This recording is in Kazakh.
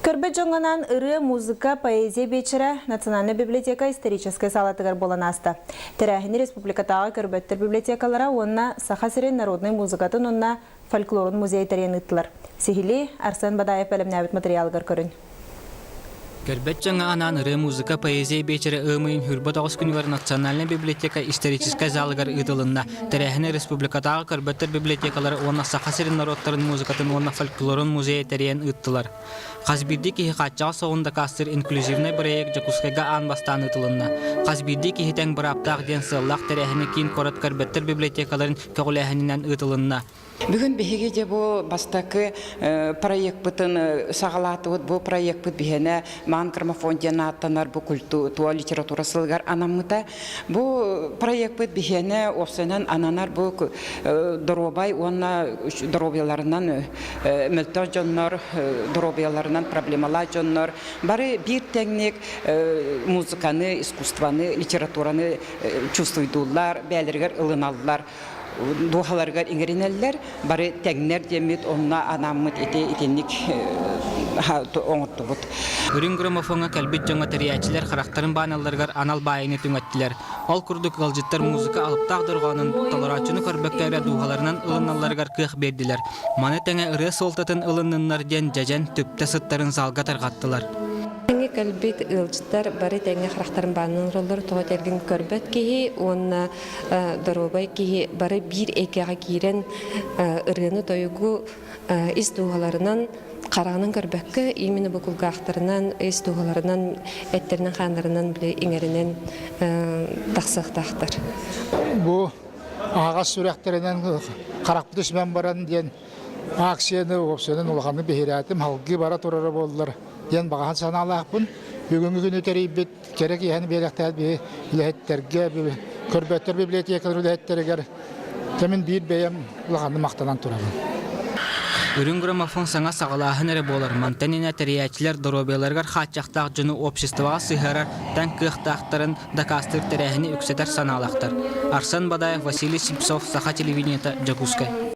Көрбет жоңғанан ыры музыка, поэзия вечері Национальная библиотека историческая салатыгар болан асты. Тәрәхіні республикатағы көрбеттер библиотекалара онна саха-сирен народный музыкатын онна фольклорын музей тәрен ыттылар. Сихили Арсен Бадаев бәлімнәбіт материалгар көрін. Көрбет жаңағанан ыры музыка, поэзия вечері ымайын хүрбет оғыз күнігер Национальная библиотека историческая залыгар ыдылынна. Тәрәхіні республикатағы көрбеттер библиотекалары онна саха-сирен народтарын музыкатын онна фольклорын музей тәрен ыттылар. Қазбирді кихи қатчаға соғында кастыр инклюзивный проект Жакускайга ан бастан ытылынна. Қазбирді кихи тәң бір аптақ ден сыллақ тәрәхіні кейін корат көрбеттер библиотекаларын көгіләхінінен ытылынна. Бүгін бігеге де бұл бастақы проект бұтын сағалаты бұл проект бұт бігені маған граммофонден аттанар бұл туа литература сылғар анамыта. Бұл проект бұт бігені осынан ананар бұл доробай, онна доробияларынан мүлтер жоннар, доробияларынан проблемалар жоннар. Бары бір тәңнек музыканы, искусстваны, литератураны чувствуйдулар, бәліргер ылыналылар. Дуhalаргар ингеринеллер бары тәгнер демет онна анамыт итенник оңыттыбыт. Үрін граммофонға кәлбет жоңа тәриячилер характарын баналаргар анал байыны түңәттілер. Ол күрдік ғалжыттар музыка алып тағдырғанын толарачыны көрбәктәрі дуhalарынан ылынналаргар кық берділер. Маны тәңе ыры солтатын ылынынлар ден жәжән түпті сыттарын залға тарғаттылар. Тәңе кәлбет ылжыттар бары тәңе характарын банын роллар тоғатергін көрбәт кейі, онна доробай кейі бары бір әкеға кейрен ырыны тойгу ис дуғаларынан қарағының көрбәккі имені бұқылға ақтарынан, ис дуғаларынан, әттерінің қандарынан біле еңерінен тақсықтақтар. Бұл ағас сүрәқтерінен қарақпыты сүмән баран ден аксияны опсияның ұлғаны бейірәтім халғы бара тұрары болдылар. Ден бағахан саналақпын, бүгінгі күні тәрейбет керек ехені белектәл білеттерге, көрбеттер библиотекалар білеттерігер, кәмін бір бәйім ұлғаны мақтанан тұрабын. Үрін граммофон саңа сағалағын әрі болар. Мантанина тәриячилер доробияларғар қатчақтақ жүні обществоға сыхарар, тән қықтақтарын дакастыр тәрәхіні үксетер саналақтар. Арсен Бадаев, Василий Сипсов, Саха телевидениета, Жакускай.